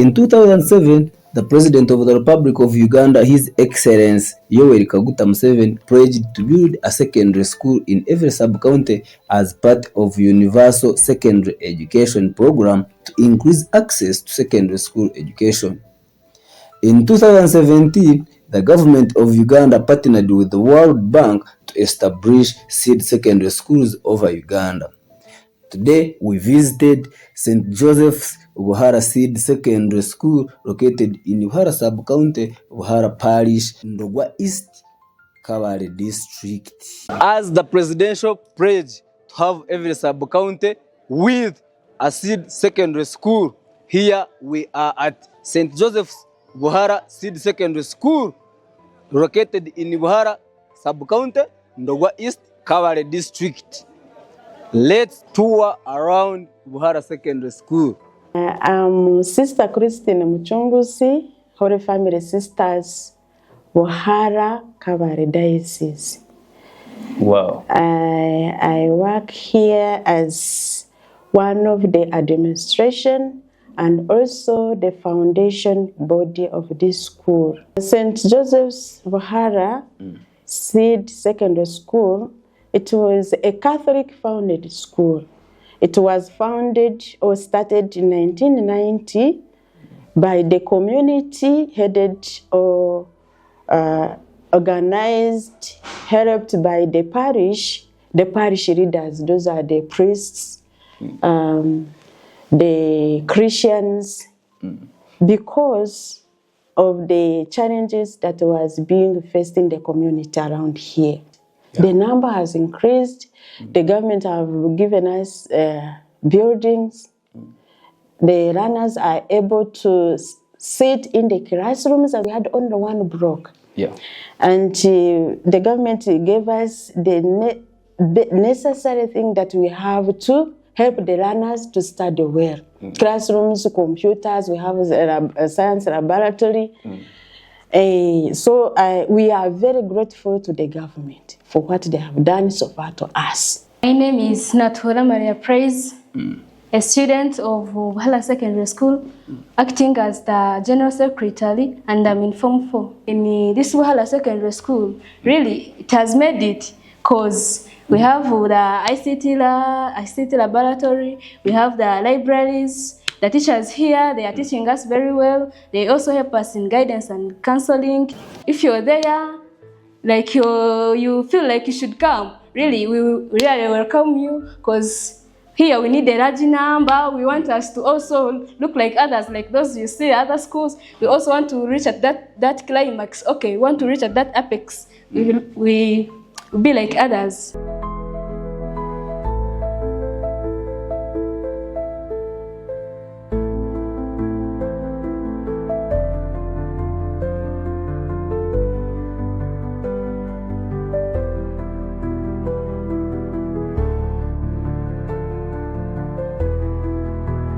In 2007, the President of the Republic of Uganda, His Excellency Yoweri Kaguta Museveni, pledged to build a secondary school in every sub-county as part of Universal Secondary Education Program to increase access to secondary school education. In 2017, the government of Uganda partnered with the World Bank to establish seed secondary schools over Uganda. Today, we visited St. Joseph's Buhara Seed Secondary School located in Buhara Subcounty, Buhara Parish, Ndorwa East, Kabale District. As the presidential pledge to have every sub-county with a seed secondary school, here we are at St. Joseph's Buhara Seed Secondary School located in Buhara Subcounty, Ndorwa East, Kabale District. Let's tour around Buhara Secondary School. I'm Sister Christine Muchunguzi, Holy Family Sisters, Buhara, Kabale Diocese. Wow. I work here as one of the administration and also the foundation body of this school. St. Joseph's Buhara Seed Secondary School, it was a Catholic founded school. It was founded or started in 1990 by the community headed or organized, helped by the parish leaders. Those are the priests, the Christians, because of the challenges that was being faced in the community around here. Yeah. The number has increased. The government have given us buildings. The runners are able to sit in the classrooms, and we had only one block. Yeah. And the government gave us the necessary thing that we have to help the learners to study well. Classrooms, computers, we have a science laboratory. So we are very grateful to the government for what they have done so far to us. My name is Ndorwa Maria Praise, a student of Buhara Secondary School, acting as the General Secretary, and I'm in Form 4. In this Buhara Secondary School, really, it has made it because we have the ICT laboratory, we have the libraries, the teachers here, they are teaching us very well. They also help us in guidance and counseling. If you're there, like you feel like you should come, really, we really welcome you, because here we need a large number. We want us to also look like others, like those you see other schools. We also want to reach at that climax. Okay, we want to reach at that apex. We will be like others.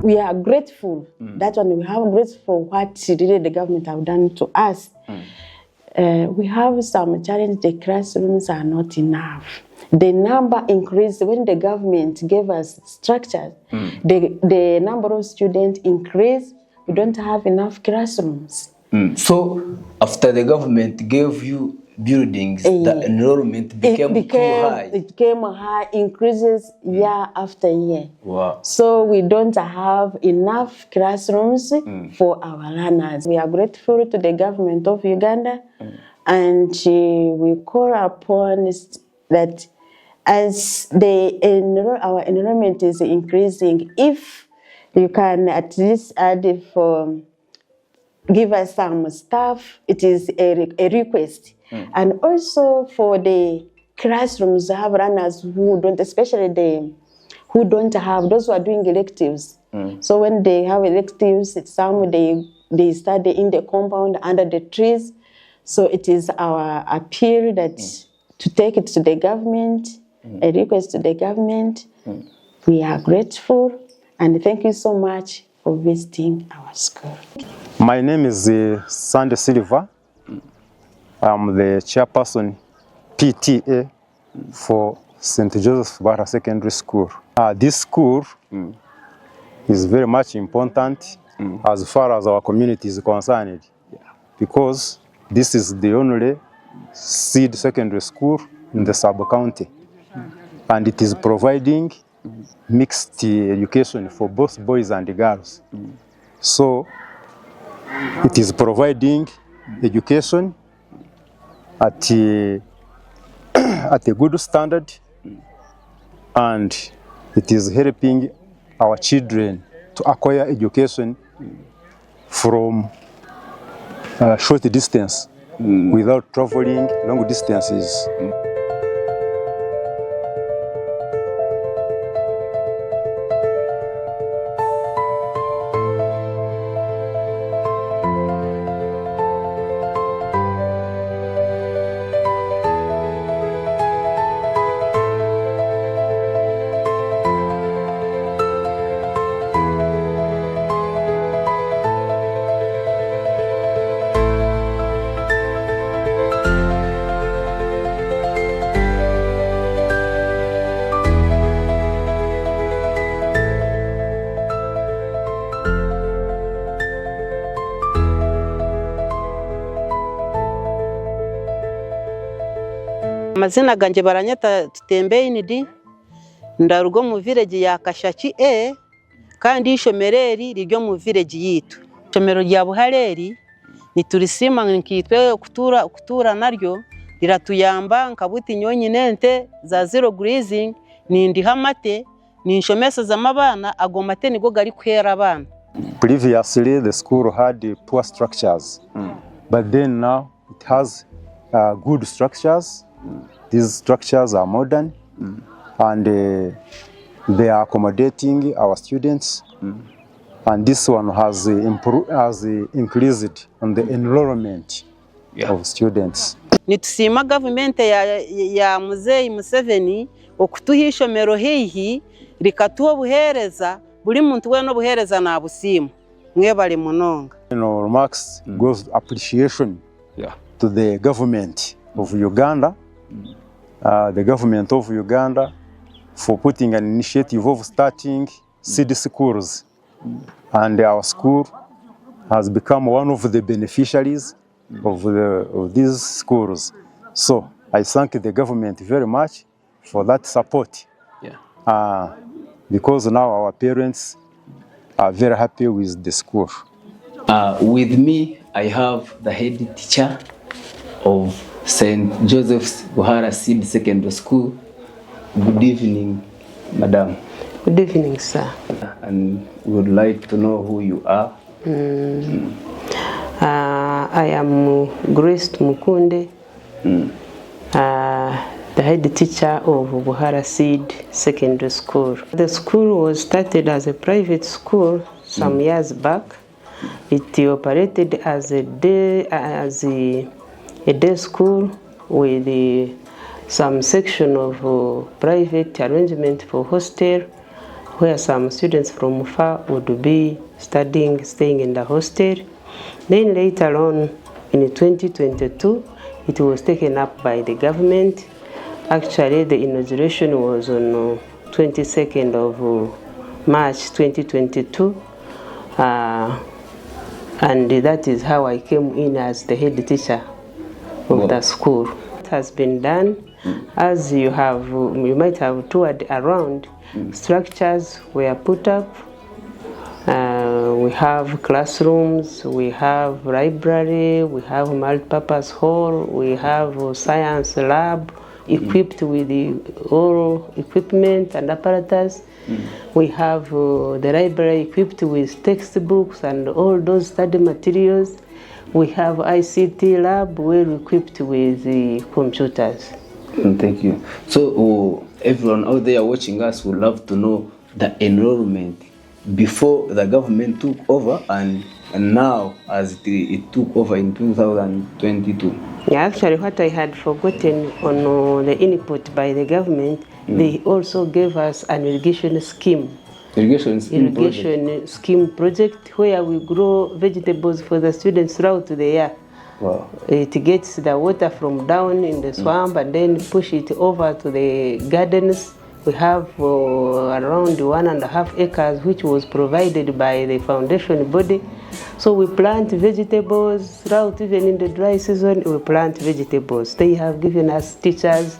We are grateful. That one, we have grateful for what really the government have done to us. We have some challenges. The classrooms are not enough. The number increased when the government gave us structure. The number of students increased. We don't have enough classrooms. So after the government gave you buildings, the enrollment became too high. It became high, increases year after year. Wow. So we don't have enough classrooms for our learners. We are grateful to the government of Uganda, and we call upon that as our enrollment is increasing, if you can at least add give us some staff, it is a request. And also for the classrooms, have runners who don't, especially who don't have, those who are doing electives. So when they have electives, some they study in the compound under the trees. So it is our appeal that to take it to the government, a request to the government. We are grateful, and thank you so much for visiting our school. My name is Sandy Silva. I'm the chairperson PTA for St. Joseph's Buhara Secondary School. This school is very much important as far as our community is concerned, because this is the only seed secondary school in the sub-county, and it is providing mixed education for both boys and girls. So it is providing education at a good standard, and it is helping our children to acquire education from short distance without traveling long distances. Amazina ganje baranyata Tutembeyinidi, ndarugo mu village ya Kashaki kandi ishomereri riryo mu village yitu. Ishomero rya Buhareri niturisima nkitwe kutura naryo riratuyamba nkabuti nyonyinente za zero grazing nindi hamate ni inshomesa z'amabana agomate nigo gari kwera abana. Previously the school had poor structures, but then now it has good structures. These structures are modern, and they are accommodating our students. And this one has increased on the enrollment of students. Nitusima government ya Muzeyi Museveni okutuha ishomero hihi rikatuha buhereza buri muntu we no buhereza na busimu mwebale munonga. Remarks goes appreciation to the government of Uganda. The government of Uganda for putting an initiative of starting seed schools, and our school has become one of the beneficiaries of these schools. So I thank the government very much for that support, because now our parents are very happy with the school. With me, I have the head teacher of St. Joseph's Buhara Seed Secondary School. Good evening, Madam. Good evening, sir. And we would like to know who you are. I am Grace Mukunde, the head teacher of Buhara Seed Secondary School. The school was started as a private school some years back. It operated as a day school with some section of private arrangement for hostel, where some students from far would be studying, staying in the hostel. Then later on, in 2022, it was taken up by the government. Actually, the inauguration was on 22nd of March 2022. And that is how I came in as the head teacher of the school. It has been done, as you might have toured around. Structures were put up. We have classrooms, we have library, we have multi-purpose hall, we have science lab equipped with all equipment and apparatus. We have the library equipped with textbooks and all those study materials. We have ICT lab well equipped with the computers. Thank you. So everyone out there watching us would love to know the enrollment before the government took over and now as it took over in 2022. Yeah, actually what I had forgotten on the input by the government, they also gave us an irrigation scheme. Irrigation scheme project where we grow vegetables for the students throughout the year. Wow. It gets the water from down in the swamp and then push it over to the gardens We have around 1.5 acres, which was provided by the foundation body. So we plant vegetables throughout, even in the dry season, we plant vegetables. They have given us teachers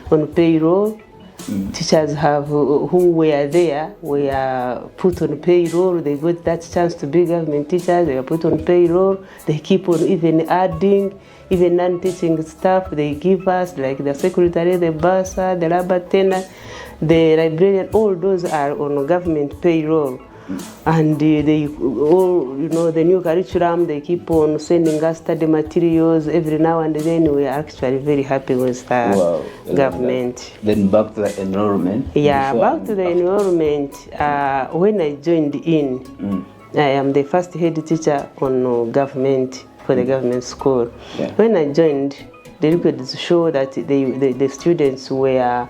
on payroll. Teachers have who were there were put on payroll. They got that chance to be government teachers. They were put on payroll. They keep on even adding, even non-teaching staff. They give us, like the secretary, the bursar, the lab attendant, the librarian. All those are on government payroll. And they all, the new curriculum, they keep on sending us study materials every now and then. We are actually very happy with the government. Then back to the enrollment. Yeah, back to the enrollment. When I joined in, I am the first head teacher on government for the government school. Yeah. When I joined, the records show that the students were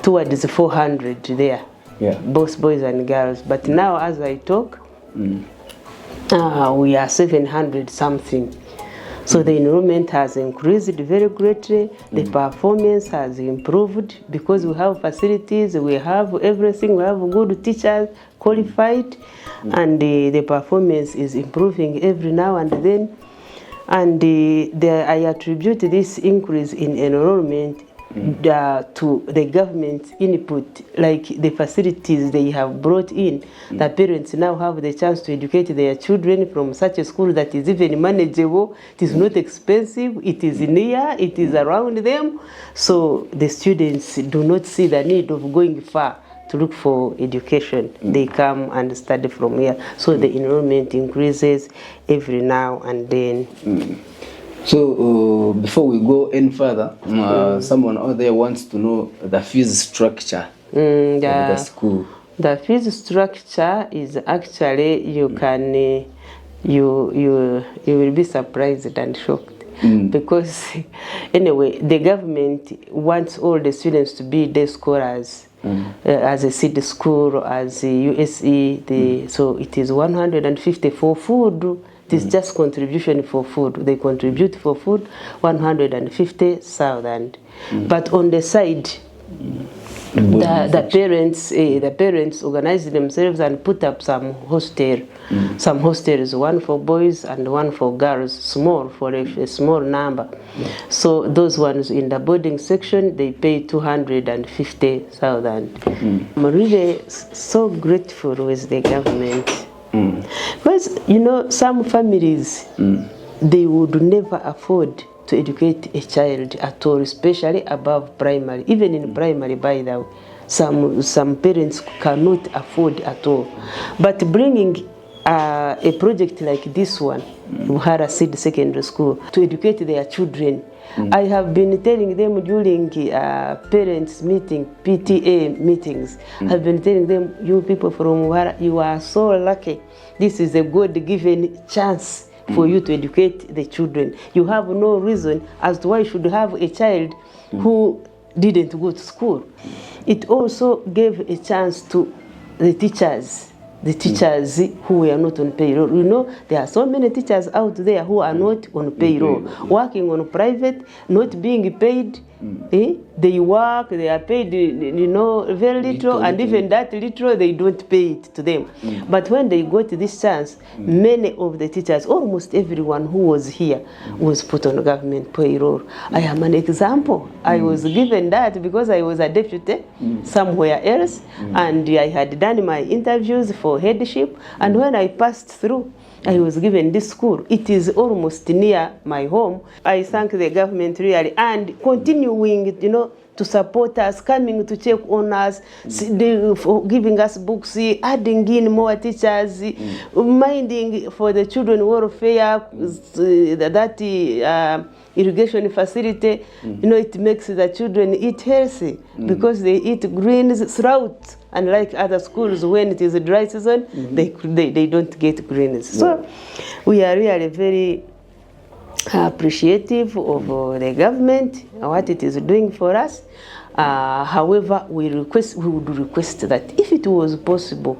towards 400 there. Yeah. Both boys and girls. But now, as I talk, we are 700 something. So the enrollment has increased very greatly. The performance has improved because we have facilities, we have everything, we have good teachers, qualified, and the performance is improving every now and then. And I attribute this increase in enrollment to the government input, like the facilities they have brought in. The parents now have the chance to educate their children from such a school that is even manageable. It is not expensive, it is near, it is around them. So the students do not see the need of going far to look for education. They come and study from here. So the enrollment increases every now and then. So before we go any further, someone out there wants to know the fees structure of the school. The fees structure is actually, you will be surprised and shocked. Because anyway, the government wants all the students to be day scholars. As a city school, as a USE, so it is 150 for food. It is just contribution for food. They contribute for food 150,000. But on the side, the parents organize themselves and put up some hostels, one for boys and one for girls, small, for a small number. So those ones in the boarding section, they pay 250,000. I'm really so grateful with the government. Because, some families, they would never afford to educate a child at all, especially above primary. Even in primary, by the way, some parents cannot afford at all. But bringing a project like this one, Buhara Seed Secondary School, to educate their children, I have been telling them during parents meeting, PTA meetings, I've been telling them, you people from Buhara, you are so lucky. This is a God-given chance for you to educate the children. You have no reason as to why you should have a child who didn't go to school. It also gave a chance to the teachers who were not on payroll. There are so many teachers out there who are not on payroll, working on private, not being paid. They work, they are paid, very little, and even that little, they don't pay it to them. But when they got this chance, many of the teachers, almost everyone who was here, was put on government payroll. I am an example. I was given that because I was a deputy somewhere else, and I had done my interviews for headship, and when I passed through, I was given this school. It is almost near my home. I thank the government really, and continuing, to support us, coming to check on us, giving us books, adding in more teachers, minding for the children welfare, that irrigation facility. It makes the children eat healthy because they eat greens throughout. And like other schools, when it is a dry season, they don't get greens. So we are really very appreciative of the government, what it is doing for us. However, we would request that if it was possible,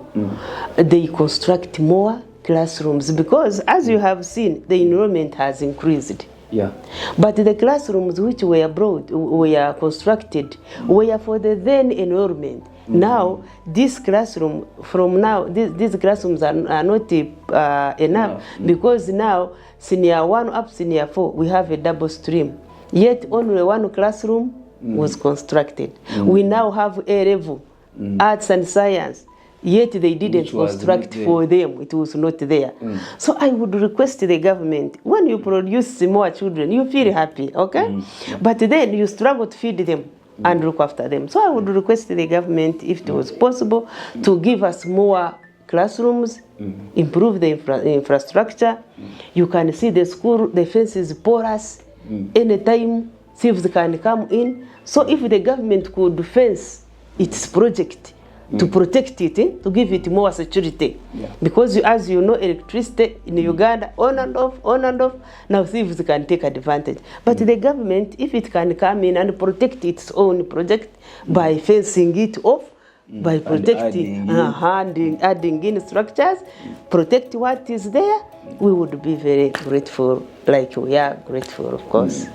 they construct more classrooms, because as you have seen, the enrollment has increased Yeah. But the classrooms which were were constructed were for the then enrollment. Now, this classroom, from now, these classrooms are not enough because now, senior 1 up senior 4, we have a double stream. Yet only one classroom was constructed. We now have A level, arts and science. Yet they didn't construct for them. It was not there. So I would request the government, when you produce more children, you feel happy, okay? But then you struggle to feed them and look after them. So I would request the government, if it was possible, to give us more classrooms, improve the infrastructure. You can see the school, the fence is porous. Anytime thieves can come in. So if the government could fence its project to protect it, to give it more security. Because as you know, electricity in Uganda, on and off, now thieves can take advantage. But the government, if it can come in and protect its own project by fencing it off, by protecting, adding in structures, protect what is there, we would be very grateful, like we are grateful, of course.